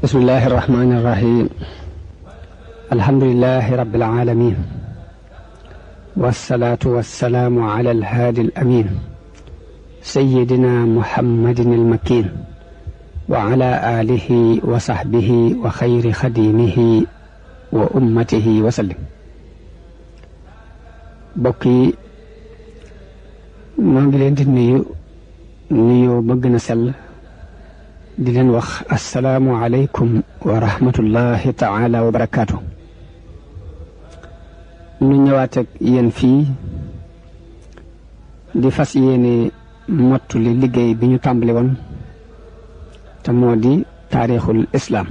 بسم الله الرحمن الرحيم الحمد لله رب العالمين والصلاة والسلام على الهادي الأمين سيدنا محمد المكين وعلى آله وصحبه وخير خديمه وأمته وسلم. بوكي نونغي لين دي نيو بغنا سل di leen wax assalaamu aleykum wa rahmatullahi taala wa barakaatu. nu ñëwaat ak yéen fii di fas yéene mottuli liggéey bi ñu tàmbali woon te moo di taarixul islaam.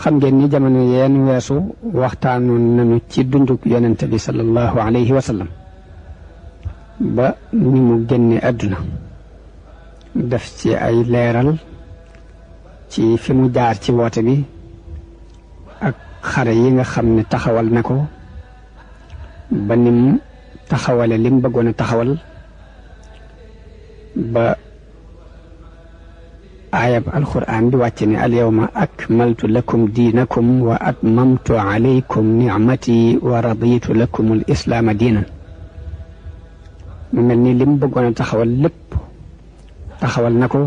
xam ngeen ni jamono yeen weesu waxtaanoon nañu ci dunduk yonente bi sallallahu alayhi wa sallam ba ni mu génne àdduna, def ci ay leeral ci fi mu jaar ci woote bi ak xare yi nga xam ne taxawal na ko ba nim taxawale lim bëggoon a taxawal ba aayab alquran bi wàcc ne al yawma akmaltu lakum diinakum wa atmamtu alaykum nicmati wa raditu lakum al islaama diinan. mu mel ni lim bëggoon a taxawal lépp taxawal na ko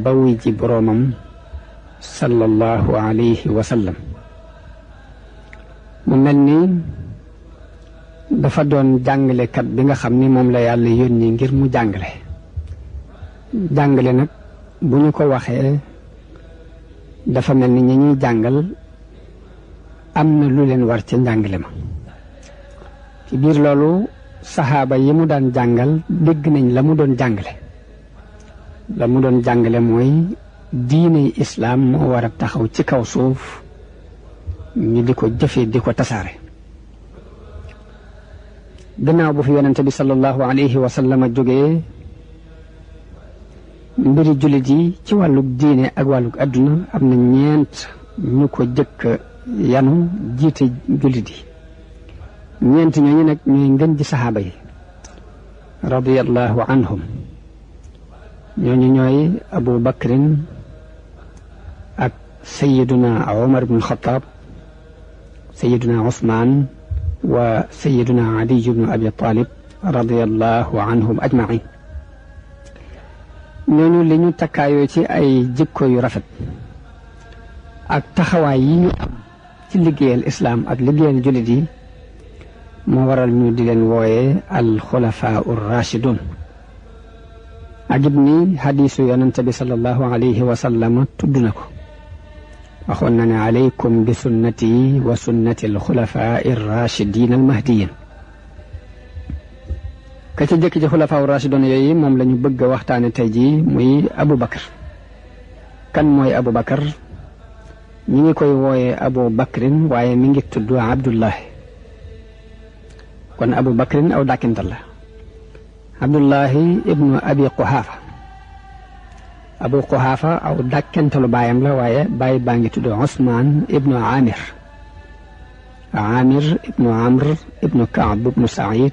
ba wuy ji boroomam sallallahu alayhi wa sallam. mu mel ni dafa doon jàngalekat bi nga xam ni moom la yàlla yónni ngir mu jàngale. jàngale nag bu ñu ko waxee dafa mel ni ñi ñuy jàngal am na lu leen war ca njàngale ma. ci biir loolu saxaaba yi mu daan jàngal dégg nañ la mu doon jàngale. la mu doon jàngale mooy diine islaam moo war a taxaw ci kaw suuf ñu di ko jëfee di ko tasaare. gannaaw bu fi yonente bi sallallahu alayhi wa sallam jógee, mbiri jullit yi ci wàllug diine ak wàllug adduna am na ñeent ñu ko jëkk yanu jiite jullit yi. ñeent ñooñu nag ñooy ngën ji saxaaba yi radiyallahu anhum. ñooñu ñooy Abu Bakrin ak Sayyiduna Umar ibn Khattab, Sayyiduna Usmaan wa Sayyiduna Ali ibn Abi Talib radiyallahu anhum ajmain. ñooñu li ñu takkaayoo ci ay jikko yu rafet ak taxawaay yi ñu am ci liggéeyal islaam ak liggéeyal jullit yi moo waral ñu di leen wooyee al xulafaa ur rashidun. ajib ni xadiisu yonente bi sallallahu alayhi wa sallam tudd na ko. waxoon na ne alaykum bi sunnati wa sunnati alxulafaa irrachidin almahdiyin. ka ca jëkk ci xulafaa irrachidun yooyu moom la ñu bëgg a waxtaane tey jii muy Abu Bakar. kan mooy Abu Bakar? ñi ngi koy wooye Abu Bakrin waaye mi ngi tudd Abdullahi. kon Abu Bakrin aw dàkkintal la. Abdullahi ibnu Abi Quhaafa. Abu Quhaafa aw dàkkentalu baayam la waaye baay baa ngi tudd Usmaan ibnu Amir. Amir ibnu Amr ibnu Kaab ibnu Saïd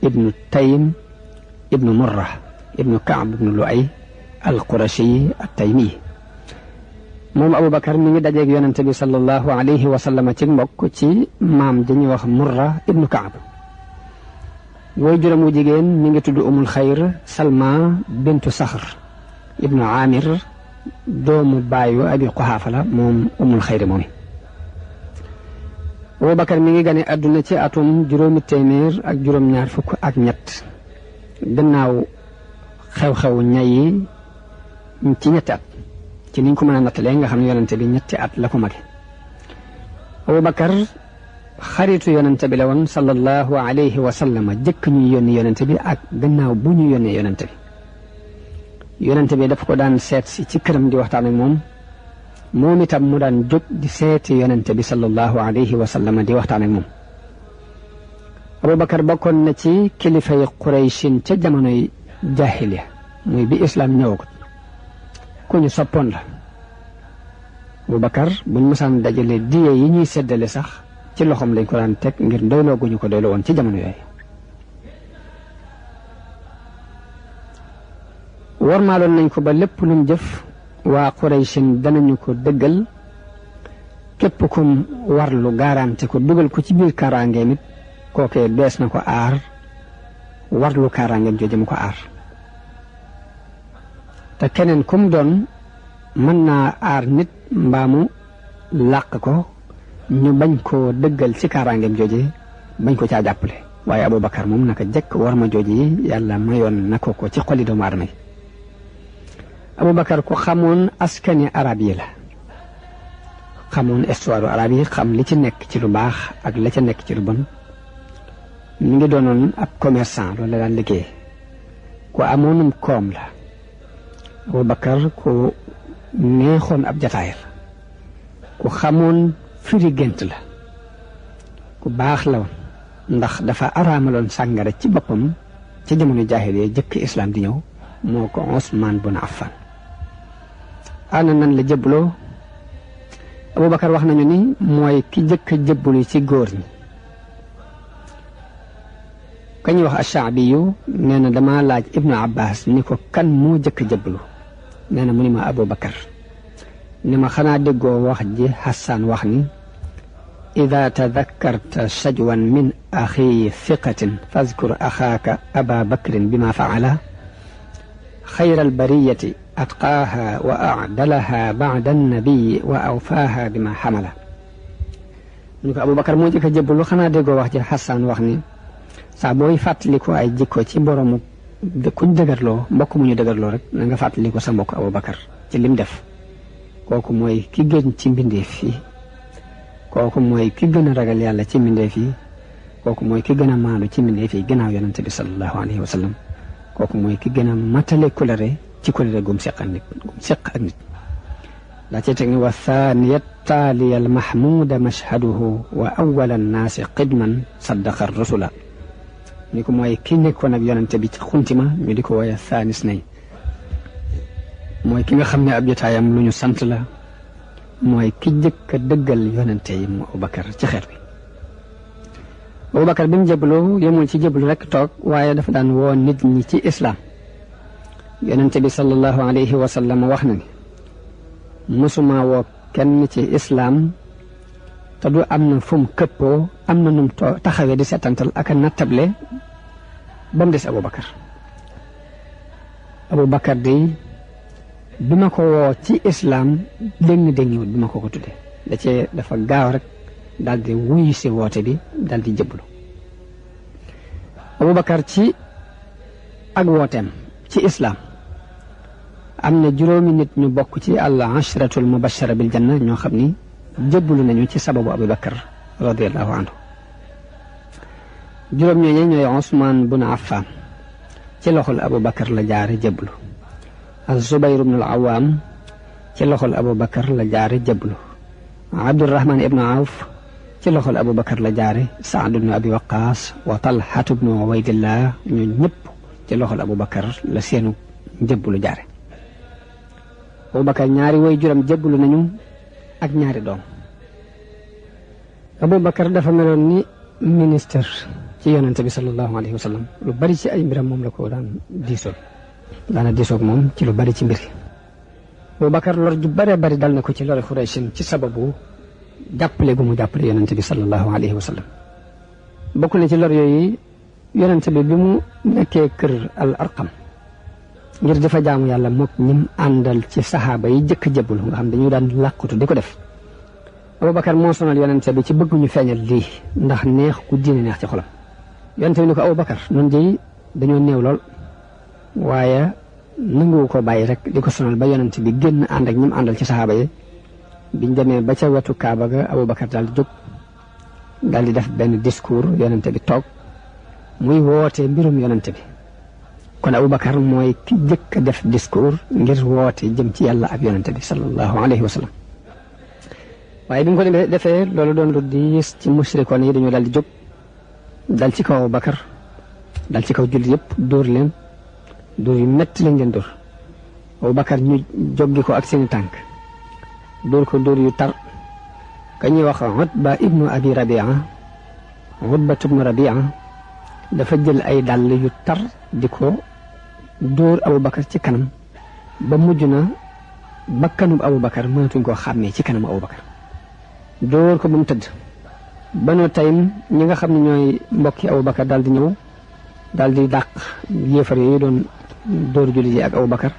ibnu Taym ibnu Murra ibnu Kaab ibnu Luay al-Qurashi at-Taymi. moom Abu Bakar mi ngi dajeeg yonente bi sallallahu alayhi wa sallam ci mbokk ci maam dañuy wax Murra ibnu Kaab. woy juróom wu jigéen mi ngi tudd umul xayr Salma bintu Saxr ibnu Amir, doomu baayu Abi Quhaafa la moom umul xayr moomi. Abu Bakar mi ngi gane àdduna ci atum juróomi téeméer ak juróom-ñaar fukk ak ñett gannaaw xew-xew ñay yi ci ñetti at, ci niñ ko mën a nattalee nga xam ne yonente bi ñetti at la ko mage. Abu Bakar xaritu yonente bi la woon sallallahu alayhi wa sallam jëkk ñuy yónni yonente bi ak gannaaw bu ñu yónnee yonente bi. yonente bi daf ko daan seet si ci këram di waxtaan ak moom itam mu daan jóg di seeti yonente bi sallallahu alayhi wa sallam di waxtaan ak moom. Abu Bakar bokkoon na ci kilifay Qurayshin ca jamonoy jaahiliya, muy bi islaam ñëwagut. ku ñu soppoon la. Abu Bakar buñ mësaan dajale diye yi ñuy seddale sax ci loxoom lañ ko daan teg ngir doyloo gu ñu ko doyloo woon ci jamono yooyu. wormaaloon nañ ko ba lépp lu mu jëf waa Quraysin danañu ko dëggal képp kum warlu garanti ko dugal ko ci biir kaaraangeem it kookee dees na ko aar warlu kaaraangeem jooju mu ko aar te keneen kum doon mën naa aar nit mbaamu làq ko ñu bañ koo dëggal ci kaaraangeem jooju bañ ko caa jàppale waaye Abubakar moom naka jëkk war ma jooju yi yàlla mayoon na ko ci xoli doomu aadama yi Abubakar ko xamoon askani arab yi la xamoon histoire arab yi xam li ci nekk ci lu baax ak la ca nekk ci lu bon mi ngi doonoon ab commerçant loolu la daan liggéey ku amoonum koom la Abubakar ku neexoon ab jataay la ku xamoon firi gént la ku baax la woon ndax dafa araamaloon sàngara ci boppam ci jamono jaahiliya jëkk islam di ñëw moo ko Usmaan bun Affan ana nan la jëbbaloo Abubakar wax nañu ni mooy ki jëkk jëbbalu ci góor ñi kañuy wax Ashaabiyu nee na dama laaj Ibnu Abbas ni ko kan moo jëkk jëbbalu nee na mu ni ma Abubakar ni ma xanaa déggoo wax ji Hassan wax ni ida tadakkarta shajwan min axi thiqatin fazkur axaaka aba bakrin bima faala xayra albariyati atqaaha wa acdalaha bacda annabiyi wa awfaaha bima xamala ñu ko Abubakar moo jëkk a jëbbalu xanaa déggoo wax ji Hassan wax ni saa booy fàttaliku ay jikko ci boromu kuñ dëgërloo mbokk mu ñu dëgërloo rek na nga fàttaliku sa mbokk Abubakar ci lim def kooku mooy ki gën ci mbindeef yi kooku mooy ki gën a ragal yàlla ci mbindeef yi kooku mooy ki gën a maandu ci mbindeef yi gannaaw yonente bi sallallahu alayhi wa sallam kooku mooy ki gën a matale kulare ci kulare gum seq ak nit daa cee teg ni wa thaniyat taaliya al mahmuda mashhaduhu wa awwala annaasi qidman saddaqa rusula ni ko mooy ki nekkoon ak yonente bi ci xuntima ñu di ko wooye thaanis nay mooy ki nga xam ne ab jotaayam lu ñu sant la mooy ki jëkk a dëggal yonente yi mu Abubakar ci xeet bi Abubakar bi mu jëbbaloo yemul ci jëbbalu rek toog waaye dafa daan woo nit ñi ci islaam yonente bi sallallahu alayhi wa sallam wax na ni mësuma woo kenn ci islaam te du am na fu mu këppoo am na num taxawee di setantal ak a nattable ba mu des Abubakar day bi ma ko woo ci islaam déng-déngiwut bi ma ko tudde dafa gaaw rek daal di wuyu si woote bi daal di jëbbalu Abubakar ci ak wooteem ci islaam am na juróomi nit ñu bokk ci al ashratul mubashara bil janna ñoo xam ni jëbbalu nañu ci sababu Abubakar radiyallahu anhu juróom ñooñu ñooy Usmaan bun Affan ci loxol Abubakar la jaare jëbbalu Az-Zubayr ibn al-Awwam ci loxol Abubakar la jaare jëbbalu Abdurrahman ibn Awf ci loxol Abubakar la jaare Saad ibn Abi Waqqas wa Talha ibn Ubaydillah ñu ñëpp ci loxol Abubakar la seenu jëbbalu jaare Abubakar ñaari way juram jëbbalu nañu ak ñaari doom Abubakar dafa meloon ni ministre ci yonente bi sallallahu alayhi wa sallam lu bari ci ay mbiram moom la ko daan diisool daana diisoog moom ci lu bari ci mbir Abubakar lor ju bare bari dal na ko ci lori Xuraysin ci sababu jàppale gu mu jàppale yonente bi sallallahu alayhi wa sallam bokk na ci lor yooyu yonente bi mu nekkee kër al arqam ngir dafa jaamu yàlla mook ñim àndal ci saxaaba yi jëkk jëbbul nga xam dañu daan làqutu di ko def Abubakar moo sonal yonente bi ci bëgg ñu feeñal lii ndax neex ku diine neex ci xolam yonente bi ni ko Abubakar noonu jëy dañoo néew lool waaye nanguwu ko bàyyi rek di ko sonal ba yonente bi génn ànd ak ñim àndal ci saxaaba yi biñ demee ba ca wetu Kaaba ga Abubakar daal di jóg daal di def benn discours yonente bi toog muy woote mbirum yonente bi kon Abubakar mooy ki jëkk a def discours ngir woote jëm ci yàlla ak yonente bi sallallahu alayhi wa sallam waaye bi mu ko defee loolu doon lu diis ci mushrikoon yi dañoo daal di jóg dal ci kaw Abubakar dal ci kaw jullit yëpp dóor leen dóor yu metti lañ leen dóor Abubakar ñu joggi ko ak seeni tànk dóor ko dóor yu tar ka ñuy wax Utba ibnu Abi Rabia Utba ibnu Rabia dafa jël ay dàll yu tar di ko dóor Abubakar ci kanam ba mujj na bakkanub Abubakar mënatuñ koo xàmmee ci kanam Abubakar dóor ko ba mu tëdd Banu Taym ñi nga xam ne ñooy mbokki Abubakar daal di ñëw daal di dàq yéefar yooyu doon dóor jullit yi ak Abubakar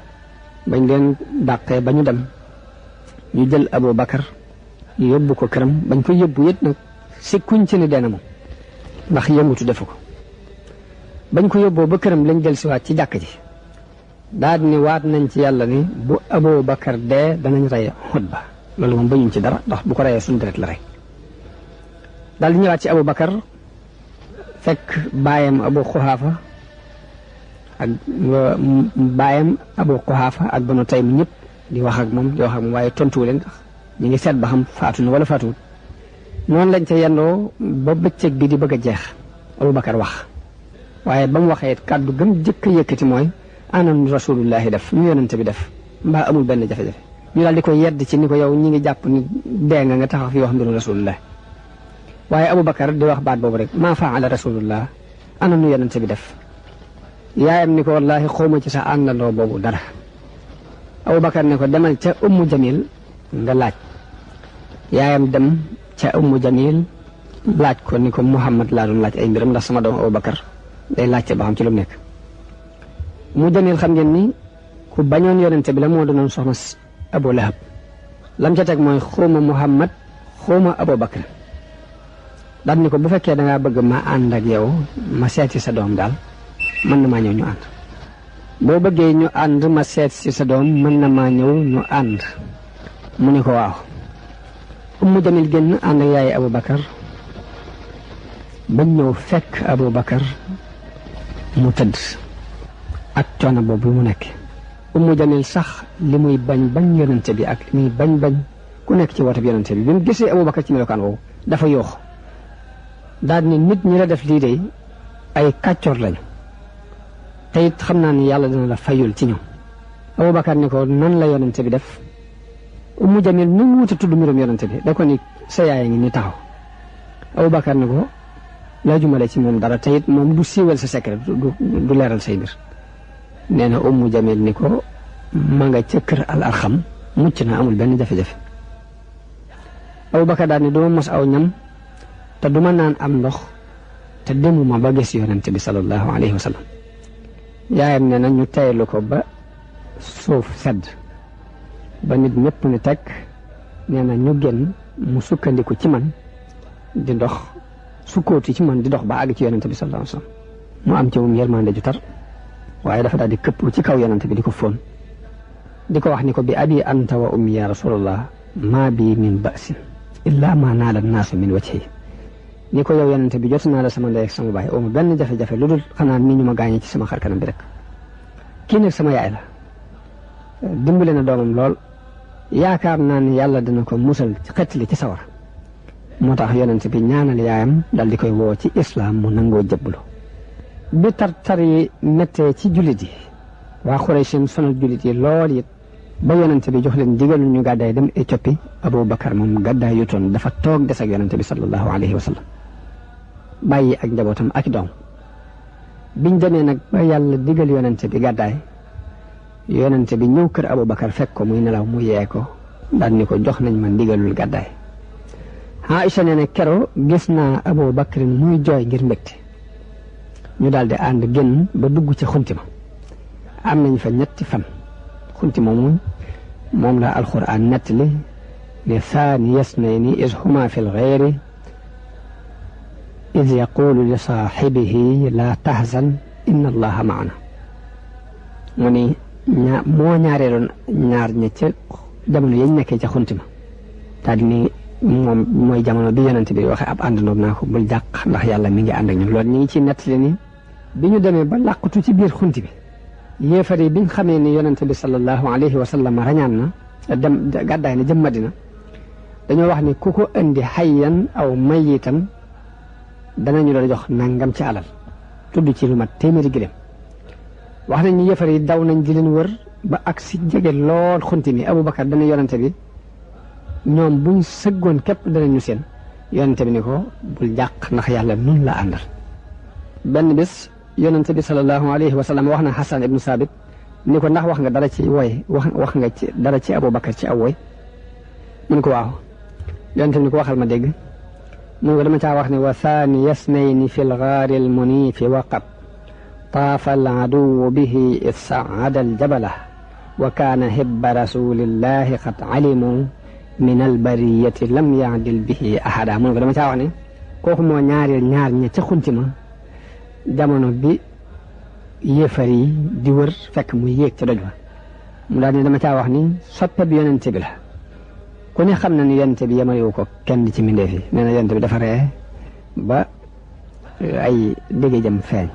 bañ leen dàqee ba ñu dem ñu jël Abubakar yóbbu ko këram bañ ko yóbbu it nag sikkuñ ci ni dee na moom ndax yëngutu defu ko bañ ko yóbboo ba këram lañ jël siwaat ci jàkk ji daal ni waat nañ ci yàlla ni bu Abubakar dee danañ rey Utba loolu moom bañuñ ci dara ndax bu ko reyee suñu deret la rey daal di ñëwaat ci Abubakar fekk baayam Abu Quhaafa ak baayam Abu Quhaafa ak Banu Taym ñëpp di wax ak moom waaye tontuwu leen ndax ñu ngi seet ba xam faatu na wala faatuwul noonu lañ ca yendoo ba bëccëg bi di bëgg a jeex Abubakar wax waaye ba mu waxee kàddu gëm jëkk a yëkkati mooy ana nu rasulullahi def ñu yonente bi def mbaa amul benn jafe-jafe ñu daal di ko yedd ci ni ko yow ñi ngi jàpp ni dee nga taxaw fi wax mbiru rasulullah waaye Abubakar di wax baat boobu rek maa faala rasulullah ana nu yonente bi def yaayam ni ko wallahi xawma ci sa àndandoo boobu dara Abubakar ne ko demal ca Ummu Jamil nga laaj yaayam dem ca Ummu Jamil laaj ko ni ko Muhammad laa doon laaj ay mbiram ndax sama doom Abubakar day laajte ba xam ci lu mu nekk Ummu Jamil xam ngeen ni ku bañoon yonente bi la moo doonoon soxna Abu Lahab lam ca teg mooy xawma Muhammad xawma Abubakar daal ni ko bu fekkee da ngaa bëgg ma ànd ak yow ma seeti sa doom daal mën na maa ñëw ñu ànd boo bëggee ñu ànd ma seet si sa doom mën na maa ñëw ñu ànd mu ne ko waaw Ummu Jamil génn ànd ak yaay Abubakar bañ ñëw fekk Abubakar mu tëdd ak coono boobu mu nekk Ummu Jamil sax li muy bañ yonente bi ak li muy bañ ku nekk ci woote bi yonente bi mu gisee Abubakar ci melokaan woowu dafa yoox daal ni nit ñi la def lii de ay kàccoor lañu te it xam naa ni yàlla dina la fayul ci ñoom Abubakar ni ko nan la yonente bi def Ummu Jamil nu mu wuta tudd mbirum yonente bi da ko ni sa yaay ngi ni taxaw Abubakar ni ko laa jumale ci moom dara te it moom du siiwal sa secret du leeral say mbir nee na Ummu Jamil ni ko ma nga ca kër al Arxam mucc na amul benn jafe-jafe Abubakar daal ni duma mos aw ñam te duma naan am ndox te demuma ba gis yonente bi sallallahu alayhi wa sallam yaayam nee na ñu teylu ko ba suuf sedd ba nit ñëpp ni teg nee na ñu génn mu sukkandiku ci man di dox sukkooti ci man di dox ba àgg ci yonente bi sallallahu alayhi wa sallam mu am ci moom yërmande ju tar waaye dafa daal di këpp ci kaw yonente bi di ko fóon di ko wax ni ko bi abi anta wa ummi ya rasulallah maa bi min ba'sin illa ma naala naasu min wajhi ni ko yow yonente bi jot naa la sama ndey ak sama baay amu benn jafe-jafe lu dul xanaa ni ñu ma gaañee ci sama xar kanam bi rek kii nag sama yaay la dimbale na doomam lool yaakaar naa ni yàlla dina ko musal xettali ci sawar moo tax yonente bi ñaanal yaayam dal di koy woo ci islam mu nangoo jëbbalu bi tar yi méttee ci jullit yi waa Xuraysh sonal jullit yi lool it ba yonente bi jox leen digal ñu gàddaay dem Éthiopie Abubakar moom gàddaay yutoon dafa toog des ak yonente bi sallallahu alayhi wa sallam bàyyi ak njabootam ak doom biñ demee nag ba yàlla digal yonente bi gàddaay yonente bi ñëw kër Abubakar fekk ko muy nelaw mu yee ko daal ni ko jox nañ ma ndigalul gàddaay Aïcha nee na kero gis naa Abubakar muy jooy ngir mbégte ñu daal di ànd génn ba dugg ci xunti ma am nañ fa ñetti fan xunti moom la alquran nettali ne thaniya isnayni iz huma fi lxayri iz yaqulu li saaxibihi la tahzan inna allaha maana mu ni moo ñaareeloon ñaar ña ca jamono yañ nekkee ca xunti ma daal ni moom mooy jamono bi yonente bi waxe ab àndandoom naa ko bul jàq ndax yàlla mi ngi ànd ak ñun loolu ñu ngi ci nettali ni bi ñu demee ba làqatu ci biir xunti bi yéefar yi biñ xamee ni yonente bi sallallahu alayhi wa sallam rañaan na dem gàddaay na jëm Madina dañoo wax ni ku ko indi hayyan aw mayitan danañu la jox nangam ci alal tudd ci lu mat téeméeri gëléem wax nañ ni yéefar yi daw nañ di leen wër ba ak si jege lool xunti mi Abubakar dana yonente bi ñoom buñ sëggoon képp danañu seen yonente bi ni ko bul jàq ndax yàlla nun la àndal benn bés yonente bi sallallahu alayhi wa sallam wax na Hasan ibnu Sabit ni ko ndax wax nga dara ci woy wax nga ci dara ci Abubakar ci aw woy mu ne ko waaw yonent bi ni ko waxal ma dégg mu ne ko dama caa wax ne wa thani yasnayni fi lgaari almunifi waqat taafa aladuwu bihi id saada aljabala wa kaana hibba rasulillahi qad alimu min albariyati lam yaadil bihi ahada mu ne ko dama caa wax ne kooku moo ñaareel ñaar ña ca xunti ma jamono bi yéefar yi di wër fekk muy yéeg ca doj wa mu daal ne dama caa wax ni soppe bi yonente bi la ku ne xam na ni yonente bi yemalewu ko kenn ci mbindeef yi nee na yonente bi dafa ree ba ay dégg jëm feeñ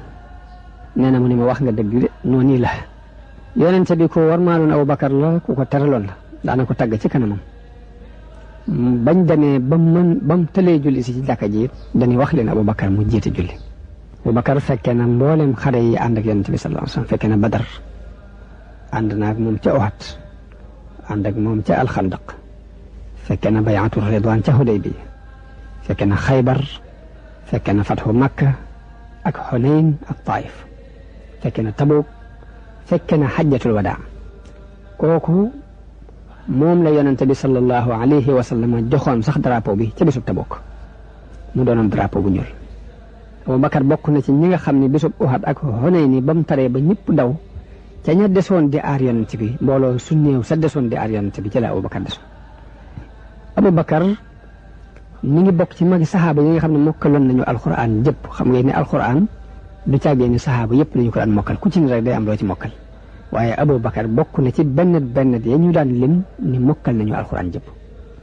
nee na mu ni ma wax nga dëgg de noonu la yonente bi ko war maaloon Abubakar la ku ko teraloon la daana ko tagg ci kanamam bañ demee ba mu tëlee julli si ci jàkka ji dañuy wax leen Abubakar mu jiite julli Abubakar fekkee na mboolem xare yi ànd ak yonente bi sallallahu alayhi wasallam fekkee na Badar ànd na ak moom ca Uhud ànd ak moom ca Alxandaq fekkee na bay'atu Ridwaan ca Hudaybiya fekkee na Xaybar fekkee na Fathu Makka ak Hunayn ak Taif fekkee na Tabuk fekkee na Hajjatul Wadaa kooku moom la yonente bi sallallahu alayhi wa sallam joxoon sax drapeau bi ca bisub Tabuk mu doonoon drapeau bu ñuul Abubakar bokk na ci ñi nga xam ne bisub Uhud ak Hunayn ba mu taree ba ñëpp daw ca ña desoon di aar yonente bi mbooloo su néew sa desoon di aar yonente bi ci la Abubakar desoon Abubakar mi ngi bokk ci magi saxaaba yi nga xam ne mokkaloon nañu alquran jëpp xam ngeen ne alquran du càggee ni saxaaba yëpp nañu ko daan mokkal ku ci ni rek day am loo ci mokkal waaye Abubakar bokk na ci benn ya ñu daan lim ni mokkal nañu alquran jëpp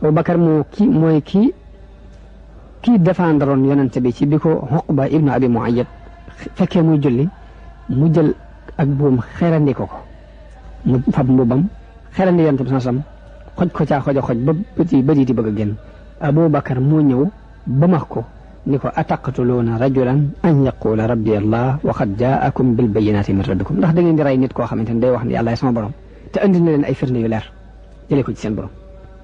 Abubakar mooy kii défendroon yonente bi ci bi ko Uqba ibnu Abi Mu'ayyad fekkee muy julli mu jël ak buum xerandi ko mu fab mbubam xerandi yonente bi sam xoj ko caa xoj ba bët yi bëgg a génn Abubakar moo ñëw ba max ko ni ko ataqtuluuna rajulan an yaqula rabbi allah wa qad jaakum bil bayyinati min rabbikum ndax da ngeen di rey nit koo xamante ne day wax ne yàlla sama borom te andi na leen ay firnde yu leer jëlee ko ci seen borom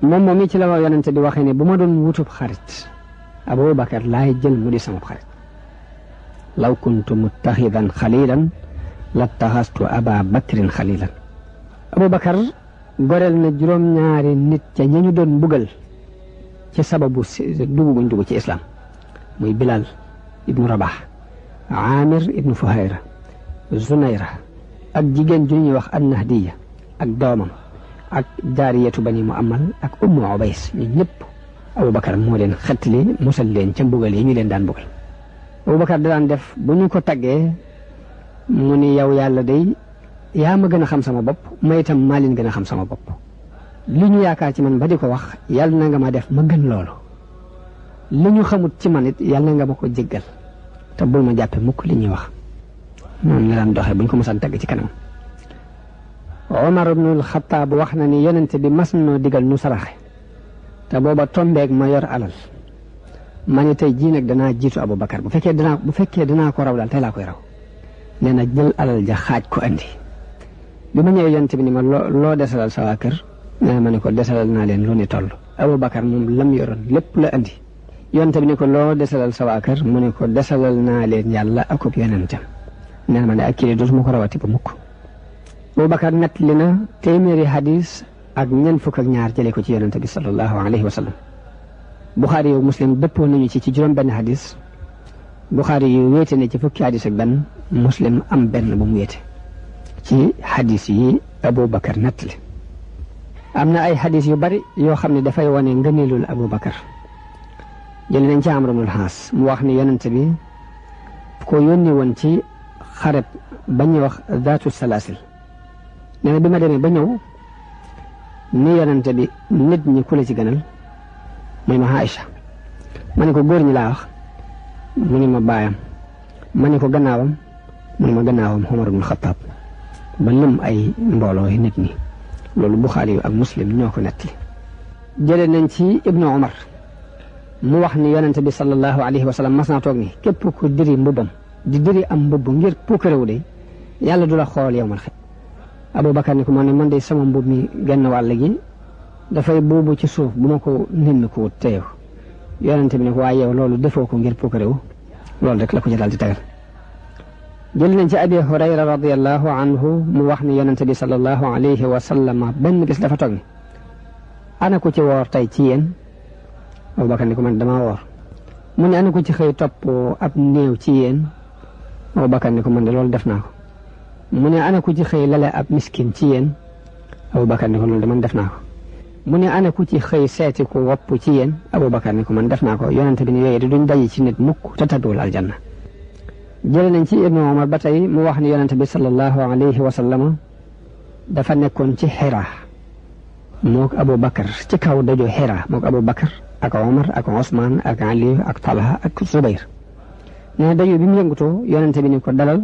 moom mi ci la yonente bi waxee ne bu ma doon wutub xarit Abubakar laay jël mu di sama xarit law kuntu muttaxidan xalilan lattaxastu Aba Bakrin xalilan Abubakar goreel na juróom-ñaari nit ca ña ñu doon mbugal ci sababu dugg guñ dugg ci islam muy Bilal ibnu Rabah Amir ibnu Fuhayra Zunayra ak jigéen ju ñuy wax An-Nahdiya ak doomam ak jaariyatu bani Muammal ak Ummu Ubays ñu ñëpp Abubakar moo leen xettali musal leen ca mbugal yi ñu leen daan mbugal Abubakar da daan def bu ñu ko taggee mu ni yow yàlla day yaa ma gën a xam sama bopp ma itam maa leen gën a xam sama bopp li ñu yaakaar ci man ba di ko wax yàlla na nga ma def ma gën loolu li ñu xamut ci man it yàlla na nga ma ko jéggal te bul ma jàppe mukk li ñuy wax noonu la daan doxee bu ñu ko mosaan tagg ci kanam Omar ibnul Xattaab wax na ni yonente bi mas noo digal nu saraxe te booba tombeeg ma yor alal ma ne tey jii nag danaa jiitu Abubakar bu fekkee danaa ko raw daal tey laa koy raw nee na jël alal ja xaaj ko andi bi ma ñëwee yonent bi ni ma loo desalal sa waa kër nee na ma ne ko desalal naa leen lu ni toll Abubakar moom lam yoroon lépp la andi yonent bi ni ko loo desalal sa waa kër mu ne ko desalal naa leen yàlla akub yonentam nee na ma ne ak kii dootuma ko rawati ba mukk Abubakar nett li na téeméeri hadis ak ñeent fukk ak ñaar jëlee ko ci yonente bi sallallahu alayhi wa sallam Buxaari yow Muslim dëppoo nañu ci juróom benn hadis Buxaari yu wéete ne ci fukki hadis ak benn Muslim am benn bu mu wéete ci hadis yi Abubakar nettali am na ay hadis yu bari yoo xam ne dafay wane ngëneelul Abubakar jëlee nañ ci Amr ibnul Haas mu wax ni yonente bi ko yónni woon ci xareb ba ñuy wax zaatu salaasil nee na bi ma demee ba ñëw ni yonente bi nit ñi ku la ci gënal muy ma Aïcha ma ne ko góor ñi laa wax mu ni ma baayam ma ne ko gannaawam mu ni ma gannaawam Umar ibn Xattaab ba lim ay mbooloo yi nit ñi loolu Buxaari yu ak Muslim ñoo ko nettali jëlee nañ ci Ibnu Umar mu wax ni yonente bi sallallahu alayhi wa sallam mas naa toog ni képp ku diri mbubbam di diri am mbubb ngir puukarewu de yàlla du la xool yow mal xet Abubakar ni ko man de sama mbub mi genn wàll gi dafay buubu ci suuf bu ma ko nin ko teew yonente bi ne ko waaye yow loolu defoo ko ngir puukarewu loolu rek la ko ci daal di tegal jël nañ ci Abi Hurayra radiyallahu anhu mu wax ni yonente bi sallallahu alayhi wa sallam benn bis dafa toog ni ana ku ci woor tey ci yéen Abubakar ni ko man damaa woor mu ne ana ku ci xëy topp ab néew ci yéen Abubakar ni ko man de loolu def naa ko mu ne ana ku ci xëy lale ab miskin ci yéen Abubakar ni ko loolu de man def naa ko mu ne ana ku ci xëy seeti ku wopp ci yéen Abubakar ni ko man def naa ko yonente bi ni yooyu de duñ daje ci nit mukk te tabbiwul aljanna jële nañ ci Ibnu Umar ba tey mu wax ni yonente bi sallallahu alayhi wa sallam dafa nekkoon ci Hira mook Abubakar ci kaw daju Hira mook Abubakar ak Umar ak Usmaan ak Ali ak Talha ak Zubayr nee na daju bi mu yëngutoo yonente bi ni ko dalal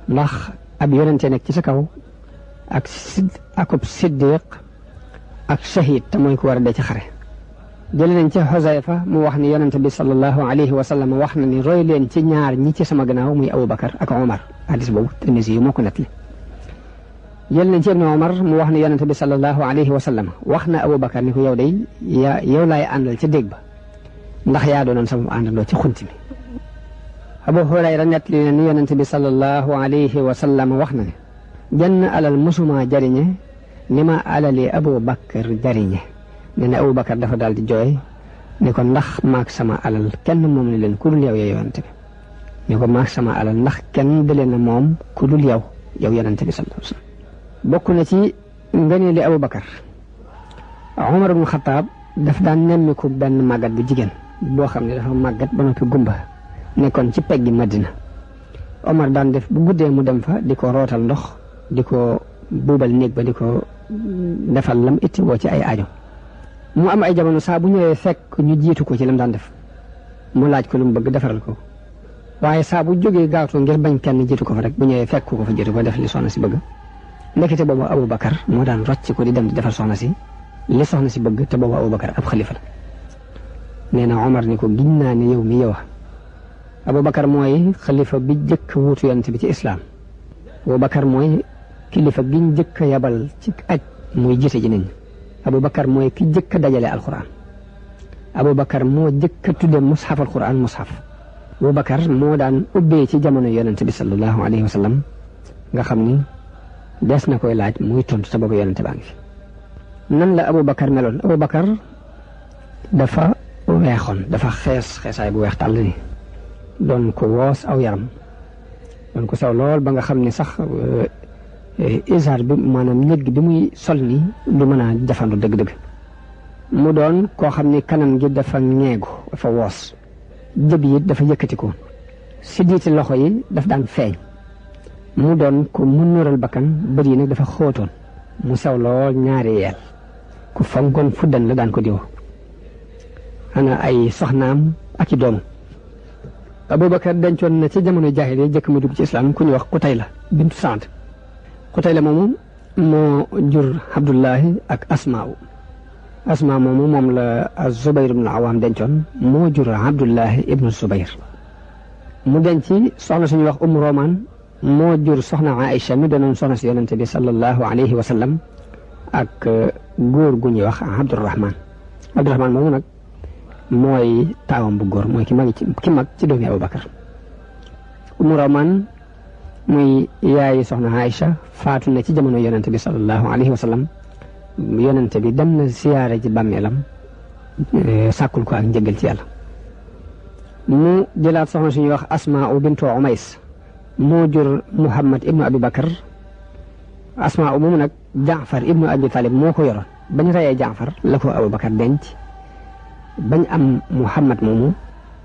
ndax ab yonente nekk ci sa kaw akub siddiq ak shahid te mooy ku war a dee ci xare jële nañ ci Xusayfa mu wax ni yonente bi sallallahu alayhi wa sallam wax na ni roy leen ci ñaar ñi ci sama gannaaw muy Abubakar ak Umar hadis boobu Tirmisi yi moo ko nettali jële nañ ci Ibnu Umar mu wax ni yonente bi sallallahu alayhi wa sallam wax na Abubakar ni ko yow day yow laay àndal ci dégg ba ndax yaa doonoon sama àndandoo ci xunti bi Abu Hurayra nettali na ni yonente bi sallallahu alayhi wa sallam wax na ne jenn alal musuma jariñe ni ma alali Abubakar jariñe nee na Abubakar dafa daal di jooy ni ko ndax maag sama alal kenn moom ni leen ku dul yow yonente bi ni ko maag sama alal ndax kenn da leen moom ku dul yow yonente bi sallallahu alayhi wa sallam bokk na ci ngëneeli Abubakar Umar ibn Xattaab daf daan nemmiku benn màggat bu jigéen boo xam ne dafa màggat ba noppi gumba nekkoon ci peggi Madina Omar daan def bu guddee mu dem fa di ko rootal ndox di ko buubal néeg ba di ko defal lam itti woo ci ay aajo mu am ay jamono saa bu ñëwee fekk ñu jiitu ko ci lam daan def mu laaj ko lu mu bëgg defaral ko waaye saa bu jógee gaawtoo ngir bañ kenn jiitu ko fa rek bu ñëwee fekk ko fa jiitu ko def li soxna si bëgg ndekete boobu Abubakar moo daan rocc ko di dem di defal soxna si li soxna si bëgg te boobu Abubakar ab xalifa la nee na Omar ni ko giñ naa ne yow mi yow Abubakar mooy xalifa bi jëkk wuutu yonent bi ci islaam Abubakar mooy kilifa giñ jëkk a yabal ci aj muy jiite ji nit ñi Abubakar mooy ki jëkk a dajale alquran Abubakar moo jëkk a tudde mushaf alquran mushaf Abubakar moo daan ubbee ci jamono yonent bi sallallahu alayhi wa sallam nga xam ni des na koy laaj muy tontu te boobu yonent baa ngi fi nan la Abubakar meloon Abubakar dafa weexoon dafa xeesaay bu weex tàll ni doon ko woos aw yaram doon ko sew lool ba nga xam ne sax isaar bi maanaam ñëg bi muy sol ni du mën a jafandu dëgg-dëgg mu doon koo xam ni kanam gi dafa ñeegu dafa woos jëb yi dafa yëkkatiku siddiiti loxo yi daf daan feeñ mu doon ku mu nural bakkan bët yi nag dafa xóotoon mu sew lool ñaari yeel ku fonkoon fuddan la daan ko diw ana ay soxnaam ak i doom Abubakar dencoon na ci jamono jaahiliya jëkk mu dugg ci islam ku ñuy wax Qutayla bintu Saad Qutayla moomu moo jur Abdullahi ak Asmaa moomu moom la Zubayr ibn Awaam dencoon moo jur Abdullahi ibnu Zubayr mu denc soxna suñuy wax Roman moo jur soxna Aïcha mi doonoon soxna si yonente bi sallallahu alayhi wa sallam ak góor gu ñuy wax Abdurahman moomu nag mooy taawam bu góor mooy ki mag ci doomi Abubakar Roman muy yaayi soxna Aïcha faatu na ci jamono yonente bi sallallahu alayhi wa sallam yonente bi dem na siyaare ci bàmmeelam sàkkul ko ak njëggal ci yàlla mu jëlaat soxna suñuy wax Asmaa bintu Umays moo jur Muhammad ibnu Abi Bakar Asmaa moomu nag Jaafar ibnu Abi Talib moo ko yoroon bañ reyee Jaafar la ko Abubakar denc bañ am Muhammad moomu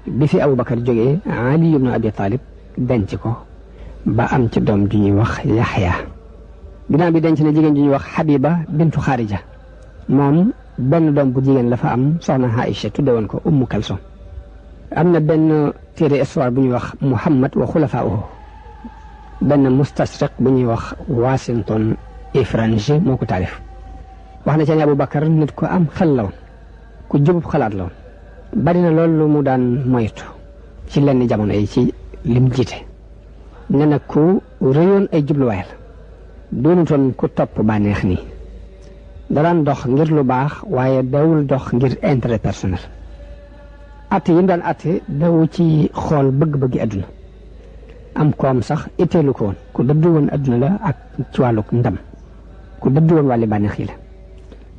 bi fi Abubakar jógee Ali ibnu Abi Talib denc ko ba am ci doom ju ñuy wax Yaxya ginnaaw bi denc na jigéen ju ñuy wax Habiba bintu Xaarija moom benn doom bu jigéen la fa am soxna Aïcha tudde woon ko Ummu Kalsum am na benn téere histoire bu ñuy wax Muhammad wa xulafaa'uhu benn mustasriq bu ñuy wax Washington Ifranji moo ko taalif wax na ci ne Abubakar nit ko am xel la woon ku jubub xalaat la woon bari na loolu mu daan moytu ci lenn jamono yi ci lim jiite ne nag ku rëyoon ay jubluwaay la doonutoon ku topp bànneex nii daraan dox ngir lu baax waaye dawul dox ngir intérêt personnel atte yi mu daan atte dawu ci xool bëgg-bëggi àdduna am koom sax itteelu ko woon ku dëddu woon adduna la ak ci wàllu ndam ku dëddu woon wàlli bànneex yi la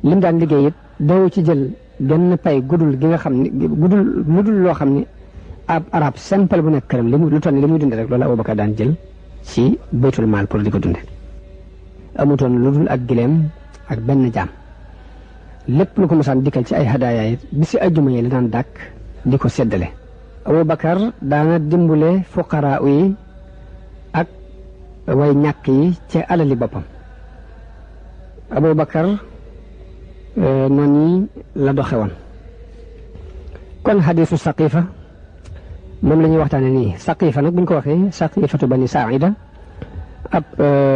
lim daan liggéey it daw ci jël genn pay gudul gi nga xam ni gudul lu dul loo xam ni ab arab simple bu nekk këram lu toll ni li muy dunde rek loolu Abubakar daan jël ci baytul maal pour di ko dunde amutoon lu dul ak gileem ak benn jaam lépp lu ko mosaan dikkal ci ay hadaaya it bi si ajjuma yi la daan dàkk di ko séddale Abubakar daana dimbule fuqaraa yi ak way ñàkk yi ci alali boppam Abubakar noonu la doxe woon kon xadiisu saqiifa moom la ñuy waxtaane nii saqiifa nag bu ñu ko waxee saqifatu bani saida ab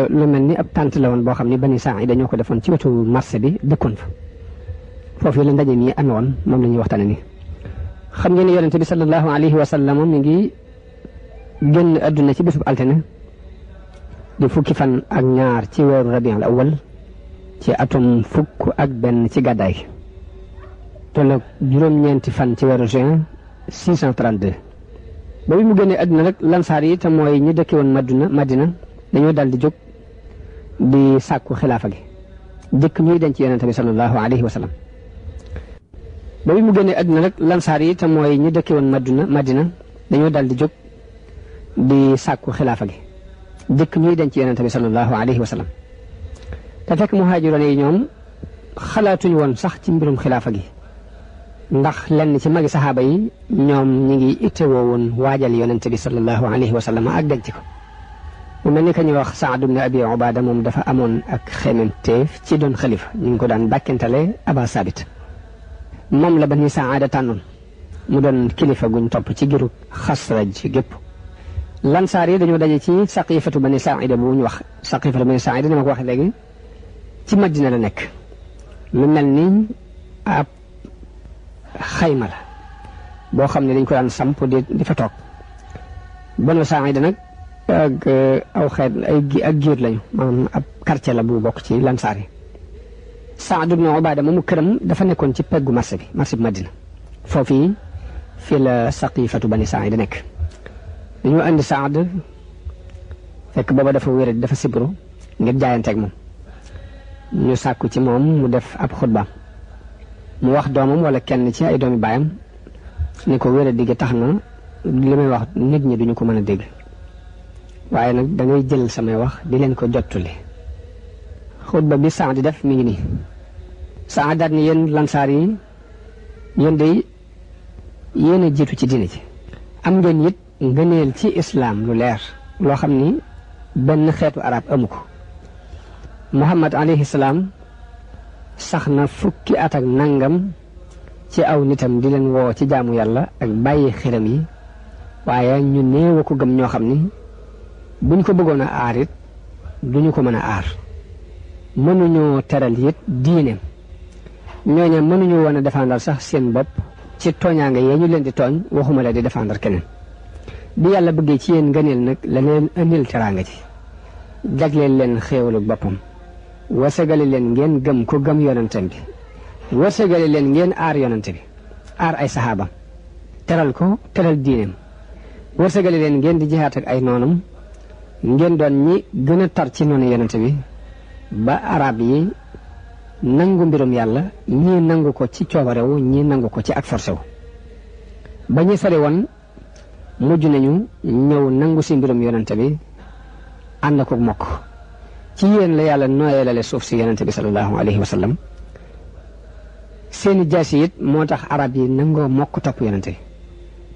lu mel ni ab tànt la woon boo xam ni bani saida ñoo ko defoon ci wetu marché bi dëkkoon fa foofu la ndaje mi amee woon moom la ñuy waxtaane nii xam ngeen ne yonente bi sallallahu alayhi wa sallam mi ngi génn adduna ci bésub altine di fukki fan ak ñaar ci weeru rabiul awwal ci atum fukk ak benn ci gàddaay tolloog juróom-ñeenti fan ci weeru juin 632 ba bi mu génnee adduna rek lansaar yi te mooy ñi dëkke woon Madina dañoo dal di jóg di sàkku xilaafa gi jëkk ñuy denc yonente bi sallallahu alayhi wa sallam ba bi mu génnee adduna rek lansaar yi te mooy ñi dëkke woon Madina dañoo dal di jóg di sàkku xilaafa gi jëkk ñuy denc yonente bi sallallahu alayhi wa sallam te fekk muhaajiroon yi ñoom xalaatuñu woon sax ci mbirum xilaafa gi ndax lenn ci magi saxaaba yi ñoom ñi ngi ittewoo woon waajal yonente bi sallallahu alayhi wa sallam ak denc ko mu mel ni ka ñuy wax Saad ibn Abi Ubaada moom dafa amoon ak xememteef ci doon xalifa ñu ngi ko daan bàkkentale Aba Sabit moom la Bani Saada tànnoon mu doon kilifa guñ topp ci giru Xasraj gépp lansaar yi dañoo daje ci saqifatu Bani Saida bu ñu wax saqifatu Bani Saida ni ma ko wax léegi ci Madina la nekk lu mel ni ab xayma la boo xam ne dañ ko daan samp di fa toog Banu Saida nag ak aw xeet ak giir lañu maanaam ab quartier la bu bokk ci lansaar yi Saad ibn Ubaada moomu këram dafa nekkoon ci peggu marché bi Madina foofu fii la saqifatu Bani Saida nekk dañoo andi Saad fekk booba dafa wér dafa sibru ngir jaayanteeg moom ñu sàkku ci moom mu def ab xutbaam mu wax doomam wala kenn ci ay doomi baayam ni ko wér digg tax na li may wax nit ñi duñu ko mën a dégg waaye nag da ngay jël samay wax di leen ko jottuli xutba bi Saad di def mi ngi nii Saad daat ni yéen lansaar yi yéen day yéen a jiitu ci diine ji am ngeen it ngëneel ci islaam lu leer loo xam ni benn xeetu arab amu ko Muhammad alayhi salaam sax na fukki at ak nangam ci aw nitam di leen woo ci jaamu yàlla ak bàyyi xiram yi waaye ñu néew a ko gëm ñoo xam ni buñ ko bëggoon a aar it duñu ko mën a aar mënuñoo teral it diineem ñooña mënuñu woon a défendre sax seen bopp ci tooñaanga yee ñu leen di tooñ waxuma la di défendre keneen bi yàlla bëggee ci yéen ngëneel nag la leen indil teraanga ci jagleel leen xéewalu boppam wasagale leen ngeen gëm ko gëm yonentam bi wasagale leen ngeen aar yonente bi aar ay saxaabam teral ko teral diineem wasagale leen ngeen di jihaat ak ay noonam ngeen doon ñi gën a tar ci noonu yonente bi ba arab yi nangu mbirum yàlla ñii nangu ko ci coobarewu ñii nangu ko ci ak forcé wu ba ñu sori woon mujj nañu ñëw nangu si mbirum yonente bi ànd ko mokk ci yéen la yàlla nooyelale suuf si yonente bi sallallahu alayhi wa sallam seeni jaasi it moo tax arab yi nangoo mokk topp yonente bi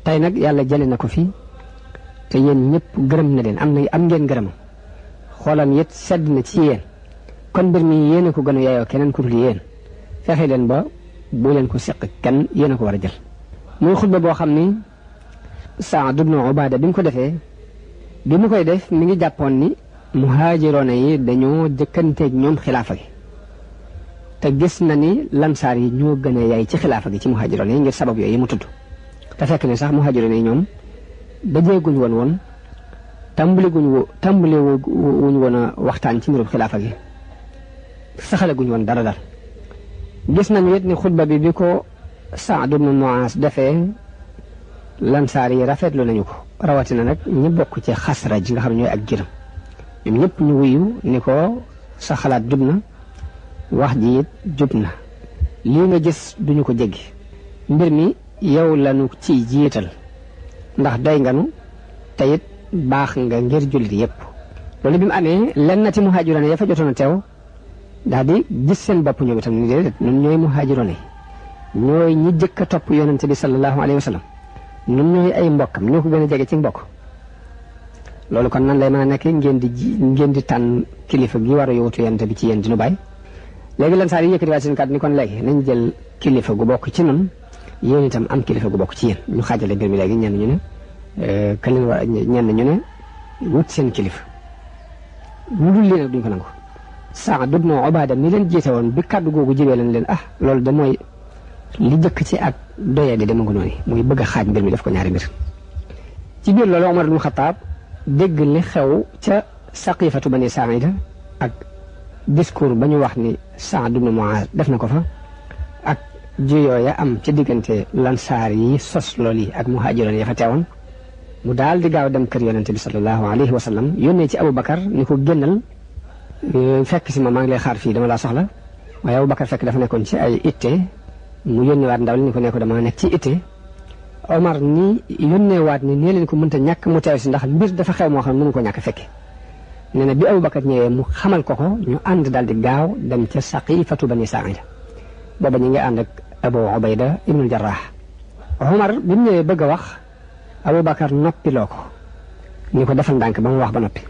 tey nag yàlla jële na ko fi te yéen ñëpp gërëm na leen am ngeen gërëmam xoolam it sedd na ci yéen kon mbir mi yéen a ko gën a yaayoo keneen ku dul yéen fexe leen ba bu leen ko seq kenn yéen a ko war a jël muy xutba boo xam ni Saad ibn Ubaada bi mu ko defee bi mu koy def mi ngi jàppoon ni muhaajiroona yi dañoo jëkkanteeg ñoom xilaafa gi te gis na ni lansaar yi ñoo gën a yaay ci xilaafa gi ci muhaajiroona yi ngir sabab yooyu mu tudd te fekk ne sax muhaajiroona yi ñoom dajeeguñ woon tàmbali wuñ woon a waxtaan ci mbirum xilaafa gi saxale guñ woon dara gis nañu it ni xutba bi ko Saad ibn Muaaz defee lansaar yi rafetlu nañu ko rawatina nag ñi bokk ci Xasraj nga xam ne ñooy ak giram ñoom ñëpp ñu wuyu ni ko sa xalaat jub na wax ji it jub na lii nga gis duñu ko jéggi mbir mi yow lañu ci jiital ndax doy nga nu te it baax nga ngir jullit yépp loolu bi mu amee lenn ci muhaajiroon ya fa jotoon a teew daal di gis seen bopp ñoom itam ni déedéet ñun ñooy muhaajiroon ñooy ñi jëkk a topp yonente bi sallallahu alayhi wa sallam ñun ñooy ay mbokkam ñoo ko gën a jege ci mbokk loolu kon nan lay mën a nekk ngeen di tànn kilifa gi war a yowutu yonente bi ci yéen di nu bàyyi léegi lan saa yi yëkkatiwaat seen kàddu ni kon léegi nañ jël kilifa gu bokk ci nun yéen itam am kilifa gu bokk ci yéen ñu xaajale mbir mi léegi ñenn ñu ne ka leen war ñenn ñu ne wut seen kilifa lu dul lii nag duñ ko nangu Saad ibn Ubaada mi leen jiite woon bi kàddu googu jibee leen loolu de mooy li jëkk ci ak doyee di dema nga noonu muy bëgg a xaaj mbir mi def ko ñaari mbir ci biir loolu Omar ibn Xataab dégg li xew ca Saqifatu Bani Saa'ida ak discours ba ñu wax ni Saad ibn Muaaz def na ko fa ak juyoo ya am ci diggante lansaar yi sos lool yi ak muhaajiroon ya fa teewoon mu daal di gaaw dem kër yonente bi sallallahu alayhi wa sallam yónnee ci Aboubacar ni ko génnal fekk si ma maa ngi lay xaar fii dama laa soxla waaye Aboubacar fekk dafa nekkoon ci ay itte mu yónneewaat ndaw li ni ko ne ko dama nekk ci itte Omar ni yónneewaat ni nee leen ko mënta ñàkk mu teew si ndax mbir dafa xew moo xam ne mënu ko ñàkk fekke nee na bi Aboubacar ñëwee mu xamal ko ñu ànd daal di gaaw dem ca Saqifatu Bani Saa'ida booba ñu ngi ànd ak Abu Ubayda ibnul Jarraax Omar bi mu ñëwee bëgg a wax Aboubacar noppiloo ko ni ko defal ndànk ba mu wax ba noppi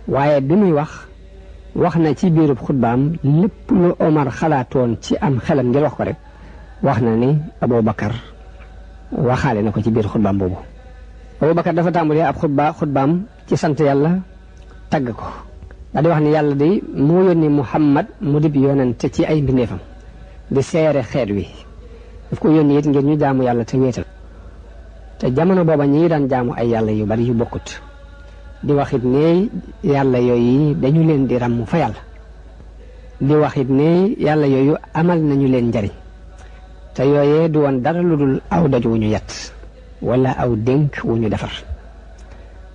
waaye bi muy wax na ci biirub xutbaam lépp lu Omar xalaatoon ci am xelam ngir wax ko rek wax na ni Aboubacar waxaale na ko ci biir xutbaam boobu Aboubacar dafa tàmbalee ab xutbaam ci sant yàlla tagg ko daal di wax ni yàlla di moo yónni Muhammad mu dib yonente ci ay mbindeefam di seere xeet wi daf ko yónni it ngir ñu jaamu yàlla te wéetal te jamono booba ñi daan jaamu ay yàlla yu bari yu bokkut di waxit ne yàlla yooyu dañu leen di ràmm fa yàlla di waxit ne yàlla yooyu amal nañu leen njariñ te yooyee du woon dara lu dul aw doj wu ñu yett wala aw dénk wu ñu defar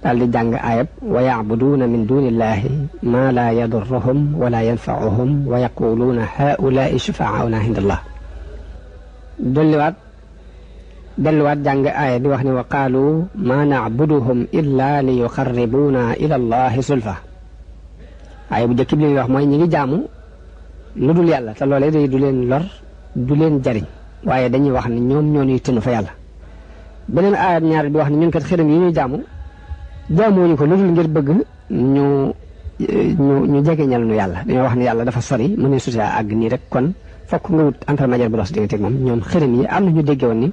daal di jàng ayab wa yacbuduuna min dunillahi ma la yadurruhum wala yanfauhum wa yaquluuna haulaai shufaauna indallah delluwaat jàng aaya di wax ne wa qaalu ma nacbuduhum illa li yuqarribuuna ila allahi sulfa aaya bu jëkk bi li ñuy wax mooy ñi ngi jaamu lu dul yàlla te loolee day du leen lor du leen jariñ waaye dañuy wax ne ñoom ñoo ñuy tënnu fa yàlla beneen aaya ñaar bi wax ne ñun kat xërëm yi ñuy jaamuñu ko lu dul ngir bëgg ñu jegeñal nu yàlla dañoo wax ne yàlla dafa sori mu ne suta àgg nii rek kon fokk nga wut intermédiaire bu dox si diggante ak moom ñoom xërëm yi am na ñu dégge woon ni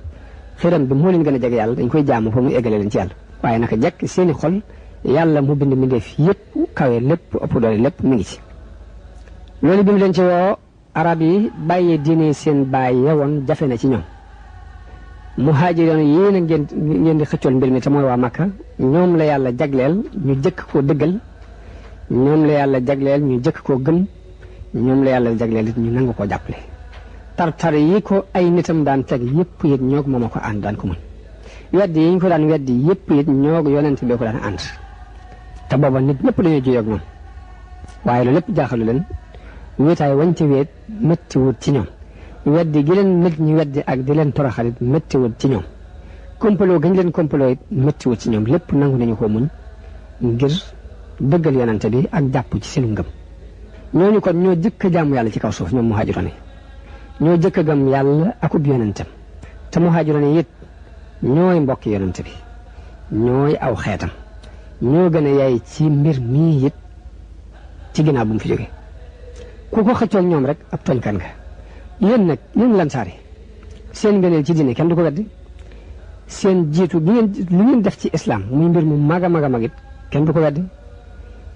xërëm bi moo leen gën a jege yàlla dañ koy jaamu fa mu eggale leen ci yàlla waaye naka jekk seeni xol yàlla mu bind mbindeef yépp kawe lépp ëpp doole lépp mi ngi ci loolu bi mu leen ci woo arab yi bàyyee diine seen baay yewoon jafe na ci ñoom muhaajiroon yéen a ngeen di xëccool mbir mi te mooy waa Makka ñoom la yàlla jagleel ñu jëkk koo dëggal ñoom la yàlla jagleel ñu jëkk koo gëm ñoom la yàlla jagleel it ñu nangu koo jàppale tartar yi ko ay nitam daan teg yëpp it ñoog moom a ko ànd daan ko mën weddi yi ñu ko daan weddi yëpp it ñoog yonent bi ko daan ànd te booba nit ñëpp dañoo juyoo ak ñoom waaye loolu lépp jaaxalu leen wéetaay wañ ci wéet méttiwut ci ñoom weddi gi leen nit ñi weddi ak di leen toroxalit méttiwut ci ñoom kompaloo gañ leen kompaloo it méttiwut ci ñoom lépp nangu nañu ko muñ ngir dëggal yonent bi ak jàpp ci seenu ngëm ñooñu kon ñoo jëkk a jaamu yàlla ci kaw suuf ñoom muhaajiroon yi ñoo jëkk a gëm yàlla akub yonentam te muhaajiroon yi it ñooy mbokki yonent bi ñooy aw xeetam ñoo gën a yaay ci mbir mii it ci ginnaaw bu mu fi jóge ku ko xëccoog ñoom rek ab tooñkan nga yéen lansaari seen ngëneel ci diine kenn du ko weddi seen jiitu gi lu ngeen def ci islam muy mbir mu mag a mag a mag it kenn du ko weddi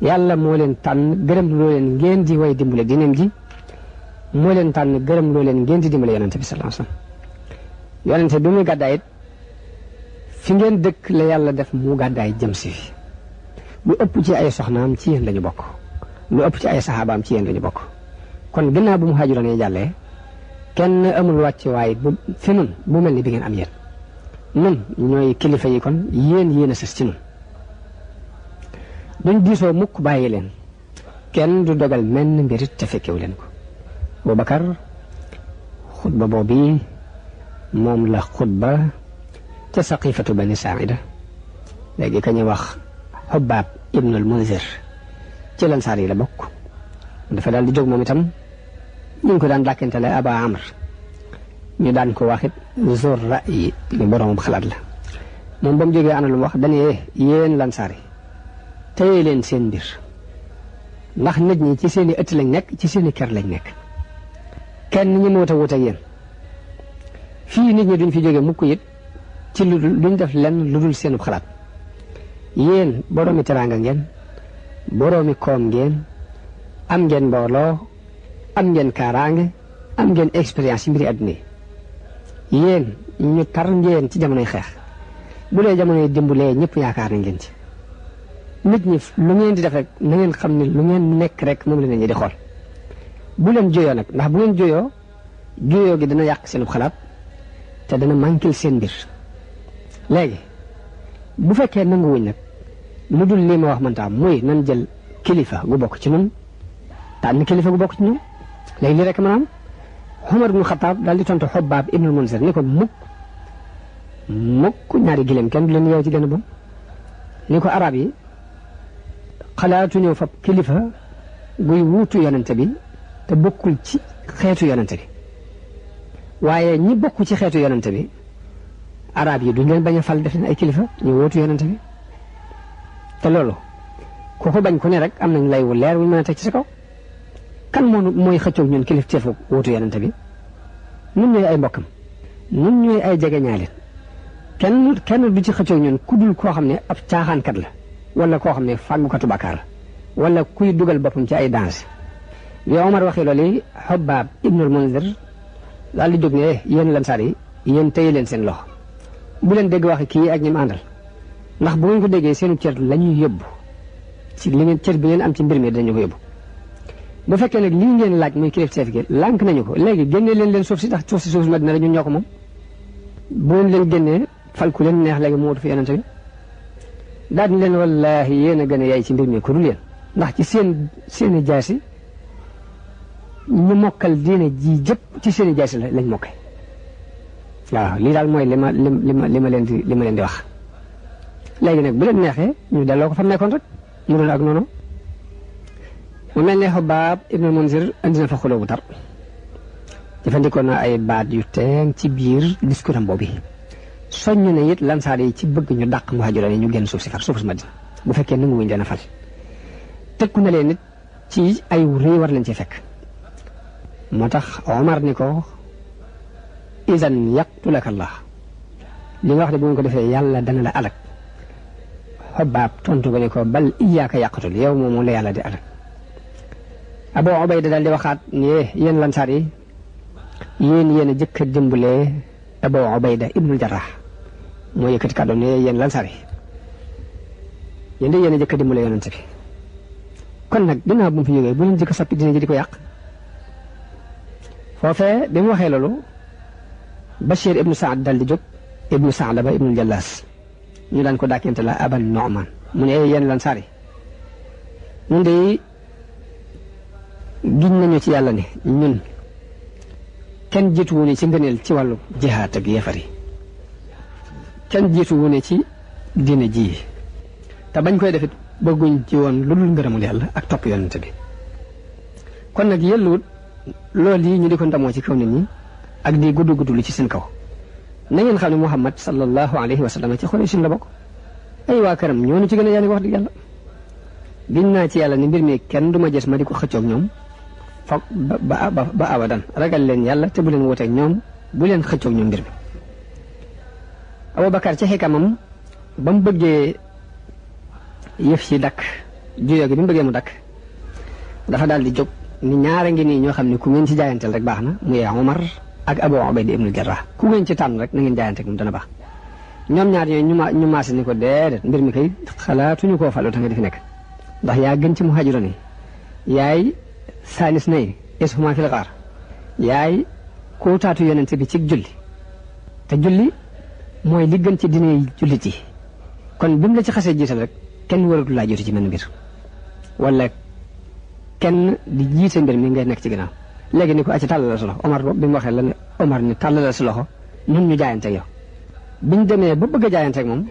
yàlla moo leen tànn gërëm loo leen ngeen di way dimbale diineem ji moo leen tànn gërëm loo leen ngeen di dimbale yonente bi sallallahu alayhi wasallam yonente bi muy gàddaay it fi ngeen dëkk la yàlla def mu gàddaay jëm si fi lu ëpp ci ay soxnaam ci yéen lañu bokk lu ëpp ci ay saxaabaam ci yéen lañu bokk kon gannaaw bu muhaajiroon yi jàllee kenn amul wàcc waaye bu fi nun bu mel ni bi ngeen am yéen nun ñooy kilifa yi kon yéen a sës ci nun duñ diisoo mukk bàyyi leen kenn du dogal menn mbirit te fekkewu leen ko Abubakar xutba boobu moom la xutba ca saqifatu bani Saa'ida léegi ka ñuy wax Hubbaab ibnul Munzir ci lansaar yi la bokk dafa daal di jóg moom itam ñu ngi ko daan dàkkantale Aba Amr ñu daan ko waxit Zur Ra'yi ni boroomam xalaat la moom ba mu jógee ana lu mu wax dañee yéen lansaar yi téye leen seen mbir ndax nit ñi ci seeni ëtt lañ nekk ci seeni kër lañ nekk kenn ñi moo ta wut ak yéen fii nit ñi duñ fi jóge mukk it ci lu dul duñ def lenn lu dul seenub xalaat yéen boroomi teraanga ngeen boroomi koom ngeen am ngeen mbooloo am ngeen kaaraange am ngeen expérience yi mbiri àdduna yi yéen ñu tar ngeen ci jamonoy xeex bu dee jamonoy dimbulee ñëpp yaakaar na ngeen ci nit ñi lu ngeen di def rek na ngeen xam ne lu ngeen nekk rek moom la nit ñi di xool bu leen juyoo nag ndax bu ngeen juyoo gi dana yàq seen xalaat te dana manquil seen mbir léegi bu fekkee nanguwuñ nag lu dul lii ma wax man taam muy nan jël kilifa gu bokk ci ñun tànn kilifa gu bokk ci ñun léegi lii rek maanaam Umar ibn Xattaab daal di tontu Hubbaab ibnul Munzir ni ko mukk ñaari gileem kenn du leen yeew ci gën a bon ni ko arab yi xalaatuñoo fab kilifa guy wuutu yonente bi te bokkul ci xeetu yonente bi waaye ñi bokk ci xeetu yonente bi arab yi duñ leen bañ a fal def leen ay kilifa ñu wuutu yonente bi te loolu ku ko bañ ku ne rek am nañ lay wu leer wuñ mën a teg ci sa kaw kan mooy xëccoog ñun kilif teefu wuutu yonente bi nun ñooy ay mbokkam nun ñooy ay jegeñaaleen kenn du ci xëccoog ñun ku dul koo xam ne ab caaxaankat la wala koo xam ne fàggukatu bàkkaar la wala kuy dugal boppam ci ay danger bi Omar waxee loolu Hubbaab ibnul Munzir daal di jóg ne yéen lansaar yi yéen téye leen seen loxo bu leen dégg waxi kii ak ñi mu àndal ndax bu ngeen ko déggee seenu cër la ñuy yóbbu ci li ngeen cër bi ngeen am ci mbir mi dañu ko yóbbu bu fekkee nag lii ngeen laaj muy kilifteef gi lànk nañu ko léegi génnee leen suuf si ndax suuf si Madina la ñun ñoo ko moom bu ngeen leen génnee fal ku leen neex léegi mu wutu fi yonente bi daal di leen wallaahi yéen a gën a yaay ci mbir mi ku dul yéen ndax ci seeni jaasi ñu mokkal diine ji jëpp ci seeni jaasi lañ mokkee waaw lii daal mooy li ma leen di wax léegi nag bu leen neexee ñu delloo ko fa nekkoon rek mu doon ak noonu mu mel ne Hubbaab ibnul Munzir andi na fa xuloo bu tar jëfandikoo na ay baat yu teeng ci biir discours am boobu soññ na it lansaar yi ci bëgg ñu dàq muhaajiroon yi ñu génn suuf si Madina bu fekkee nangu wuñ leen a fal tëkku na leen it ci ay réew war lañ ci fekk moo tax Omar ni ko idan yaqtulaka Allah li nga wax de bu ngeen ko defee yàlla dana la alak Hubbaab tontu ko ni ko bal iyaaka yaqtul yow moom la yàlla di alak Abu Ubayda daal di waxaat ni yéen lansaar yi yéen a jëkk a dimbalee Abu Ubayda ibnul Jarrah moo yëkkati kàddu ne yéen lansaar yi yéen de yéen a jëkk a dimbalee yonent bi kon nag ginnaaw bu mu fi jógee bu leen jëkk a soppi dina ji di ko yàq foofee bi mu waxee loolu Bashir ibnu Saad dal di jóg ibnu Saalaba ibnul Jallaas ñu daan ko dàkkente la Aban Nu'man mu ne yéen lansaar yi ñun de giñ nañu ci yàlla ne ñun kenn jiitu wu ne ci ngëneel ci wàllu jihaat ak yéefar yi kenn jiitu wu ne ci diine ji te bañ koy defit bëgguñ ci woon lu dul ngërëmul yàlla ak topp yonente bi kon nag yelluwut loolu yi ñu di ko ndamoo ci kaw nit ñi ak di gudd lu ci seen kaw na ngeen xam ne Muhammad sallallahu alayhi wa sallam ci Quraysh la bokk ay waa këram ñoo ci gën a yaa ni wax dëgg yàlla giñ naa ci yàlla ni mbir mi kenn du ma gis ma di ko xëccoog ñoom foog ba abadan ragal leen yàlla te bu leen wuteeg ñoom bu leen xëccoog ñoom mbir mi Abubakar ci xikamam ba mu bëggee yëf ci dakk juyoo gi bi mu bëggee mu dakk dafa daal di jóg ni ñaara ngi nii ñoo xam ne ku ngeen ci jaayanteel rek baax na muy Umar ak Abu Ubayda ibnul Jarrah ku ngeen ci tànn rek na ngeen jaayanteeg moom dana baax ñoom ñaar ñooy ñu maase ni ko déedéet mbir mi kay xalaatuñu koo falu ta nga di fi nekk ndax yaa gën ci muhaajiroon yi yaay saalis nay ishuma fil gaar yaay koo taatu yonente bi ci julli te julli mooy li gën ci diine jullit yi kon bi mu la ci xasee jiital rek kenn waratu laa jiitu ci mel mbir wala kenn di jiite mbir mi ngay nekk ci ginnaaw léegi ni ko acci tàllal sa loxo Omar bi mu waxee la ne Omar ni tàllal sa loxo nun ñu jaayante ak yow biñ demee ba bëgg a jaayante ak moom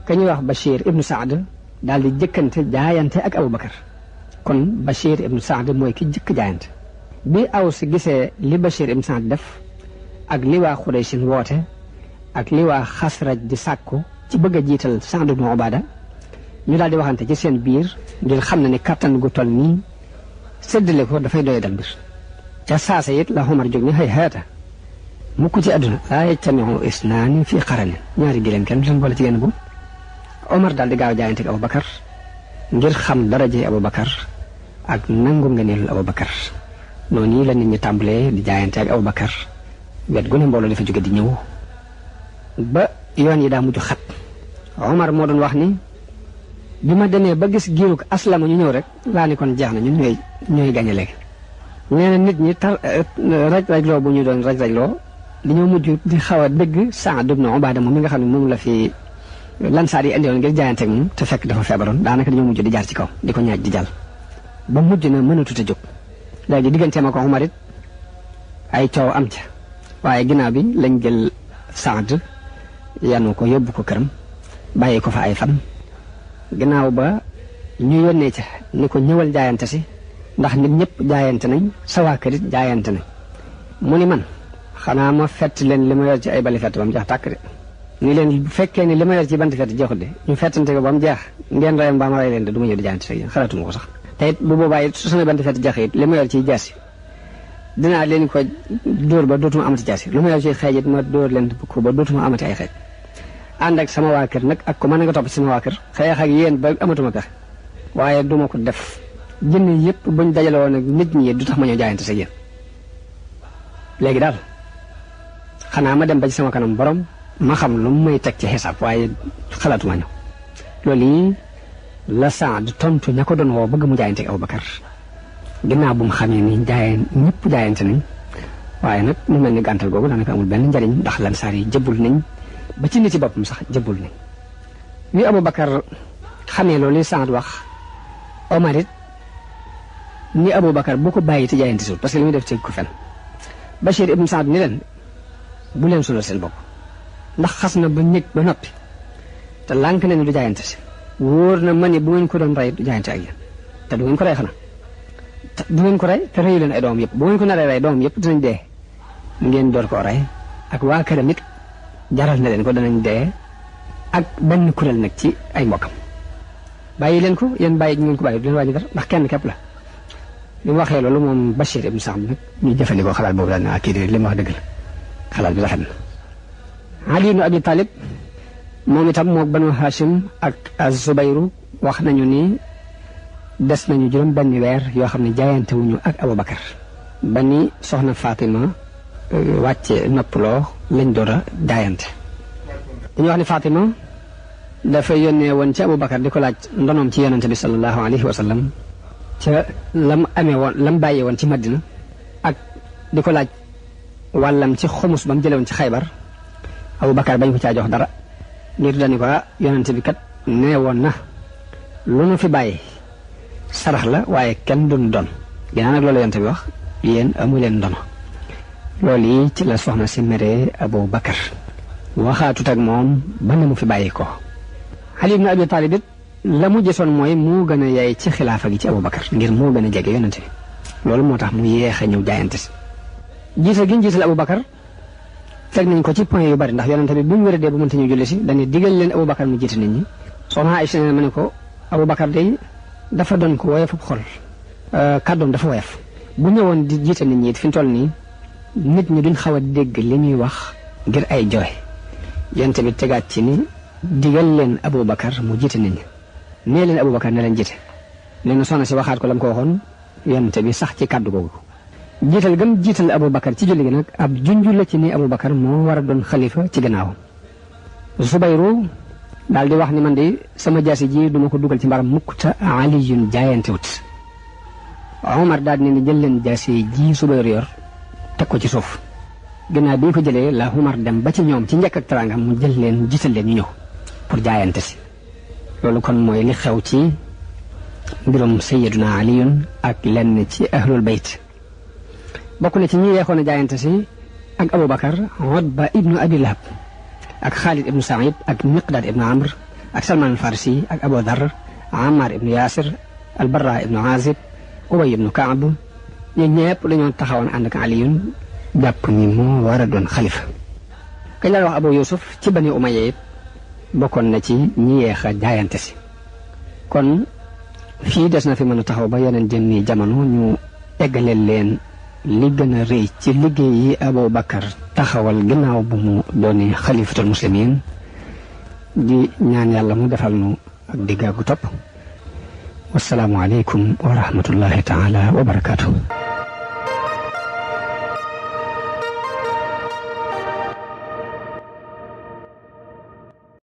ka ñuy wax Bachir ibnu Saad daal di jëkkante jaayante ak Aboubacar kon Bachir ibnu Saad mooy ki jëkk jaayante bi aw si gisee li Bachir ibnu Saad def ak li waa Xuraysin woote ak li waa Xasraj di sàkku ci bëgg a jiital Saad ibnu Ubaada ñu daal di waxante ci seen biir ngir xam ne ni kattan gu toll nii séddale ko dafay doye dal mbir ca saasa it la Omar jóg ni xëy xeeta mukk ci àdduna laa yajtamiu isnaani fii qarani ñaari giléem kenn du leen boole ci genn bu Omar daal di gaaw jaayante ak Aboubacar ngir xam daraje Aboubacar ak nangu ngëneelul Aboubacar noonu la nit ñi tàmbalee di jaayante ak Aboubacar wet gu ne mbooloo dafa jóge di ñëw ba yoon yi daa mujj xat Omar moo doon wax ni bi ma demee ba gis giirug aslama ñu ñëw rek laa ni kon jeex na ñun ñooy gañe léegi nee na nit ñi raj-rajloo bu ñu doon raj-rajloo dañoo mujj di xaw a dëgg Saad ibn Ubaada moom mi nga xam ne moom la fi lansaar yi indiwoon ngir jaayante ak moom te fekk dafa feebaroon daanaka dañoo mujj di jaar ci kaw di ko ñaaj di jàll ba mujj na mënatut a jóg léegi digganteem ak Omar it ay coow am ca waaye ginnaaw bi lañ jël Saad yanu ko yóbbu ko këram bàyyi ko fa ay fan ginnaaw ba ñu yónnee ca ni ko ñëwal jaayante si ndax nit ñëpp jaayante nañ sa waa kër it jaayante nañ mu ni man xanaa ma fett leen li ma yor ci ay bali fett ba mu jeex tàkk de ni leen bu fekkee ni li ma yor ci banti fett jeexut de ñu fettante ko ba mu jeex ngeen reyam ba ma rey leen de du ma ñëw di jaayante si xalaatuma ko sax te it bu boobaa it su sama banti fett jeex it li ma yor ci jaasi dinaa leen ko dóor ba dootuma amati jaasi lu ma yor ci xeej it ma dóor leen ko ba dootuma amati ay xeej ànd ak sama waa kër nag ak ko mën nga topp ci sama waa kër xeex ak yéen ba amatuma pexe waaye duma ko def jënd yëpp buñ dajale woon ak nit ñi du tax ma ñëw jaayante sa yéen léegi daal xanaa ma dem ba ci sama kanam borom ma xam lu may teg ci xisaab waaye xalaatuma ñëw loolu yi la Saad tontu ña ko doon woo bëgg mu jaayante ak Aboubacar ginnaaw bu mu xamee ni ñëpp jaayante nañ waaye nag mu mel ni gàntal googu daanaka amul benn njariñ ndax lansaar yi jëbbul nañ ba ci nit ci boppam sax jëbbul nañ wi Aboubacar xamee loolu li Saad wax Omar it ni Aboubacar bu ko bàyyi te jaayante sul parce que li muy def teg ko fen Bachir ibn Saad ni leen bu leen sulal seen bopp ndax xas na ba ñëg ba noppi te lànk nañu du jaayante si wóor na ma ni bu ngeen ko doon rey du jaayante ak yéen te du ngeen ko rey xanaa te du ngeen ko rey te reyu leen ay doomam yëpp bu ngeen ko naree rey doomam yëpp dinañ dee ngeen door koo rey ak waa këram it jaral na leen ko danañ dee ak benn kuréel nag ci ay mbokkam bàyyi leen ko yéen bàyyi ñu ngeen ko bàyyi du leen wàññi dara ndax kenn képp la li mu waxee loolu moom Bachir ibn Saad nag ñu jëfandikoo xalaat boobu daal ne kii di li mu wax dëgg la xalaat bi rafet na Ali ibn Abi Talib moom itam moog Banu Hashim ak Az-Zubayru wax nañu ni des nañu juróom benn weer yoo xam ne jaayante wuñu ak Aboubacar ba ni soxna Fatima wàcce noppaloo lañ door a jaayante dañuy wax ni Fatima dafa yónnee woon ci Aboubacar di ko laaj ndonoom ci yonente bi sallallahu alayhi wa sallam ca lam amee woon lam bàyyee woon ci Madina ak di ko laaj wàllam ci xumus ba mu jëlee woon ci Xaybar Aboubacar bañ ko caa jox dara ngir dañu ko yonente bi kat nee woon na lu nu fi bàyyi sarax la waaye kenn duñ doon ginnaaw nag loolu yonente bi wax yéen amu leen ndono loolu yi ci la soxna si meree Aboubacar waxaatut ak moom ba ne mu fi bàyyi ko Ali ibn Abi Talib it la mu gisoon mooy moo gën a yaay ci xilaafa gi ci Aboubacar ngir moo gën a jege yonente bi loolu moo tax mu yéex a ñëw jaayante si jiital gi ñu jiital Aboubacar teg nañ ko ci point yu bari ndax yonente bi bu ñu wéradee bu mënta ñu julli si dañuy digal leen Aboubacar mu jiite nit ñi soxna Aïcha ne ma ne ko Aboubacar day dafa doon ko woyof xol kàddoom dafa woyof bu ñëwoon di jiite nit ñi it fi ñu toll nii nit ñi duñ xaw a dégg li muy wax ngir ay jooy yonente bi tegaat ci ni digal leen Aboubacar mu jiite nit ñi nee leen Aboubacar ne leen jiite nee na soxna si waxaat ko la mu ko waxoon yonente bi sax ci kàddu googu jiital gëm jiital Aboubacar ci julli gi nag ab junju la ci ni Aboubacar moo war a doon xalifa ci gannaawam Zubayru daal di wax ni man de sama jaasi ji duma ko dugal ci mbaram mukk te Aliyun jaayante wut Omar daal di ne ni jël leen jaasi ji Zubayru yor teg ko ci suuf gannaaw bi ñu ko jëlee la Umar dem ba ci ñoom ci njëkk ak teraanga mu jël leen jiital leen ñu ñëw pour jaayante si. loolu kon mooy li xew ci mbirum Sayyiduna Aliyun ak lenn ci ahlul bayt. bokk na ci ñi yeexoon a jaayante si ak Aboubacar Utba ibnu Abi Lahab ak Khalid ibnu Saïd ak Miqdad ibnu Amr ak Salman al-Farsi ak Abu Dhar Ammar ibnu Yasir al-Barra ibnu Azib Ubay ibnu Kaab ñun ñëpp dañoo taxawoon ànd ak Aliyun jàpp ni moo war a doon xalifa. kañ la wax Abu Yusuf ci Bani Umayya it bokkoon na ci ñi yeex a jaayante si. kon fii des na fi mën a taxaw ba yeneen jëmmi jamono ñu eggaleel leen li gën a rëy ci liggéey yi Abu Bakar taxawal ginnaaw bu mu dooni xalifatul muslimin di ñaan yàlla mu defal nu ak digga gu topp. wassalaamu aleykum wa rahmatullahi taala wa barakaatu.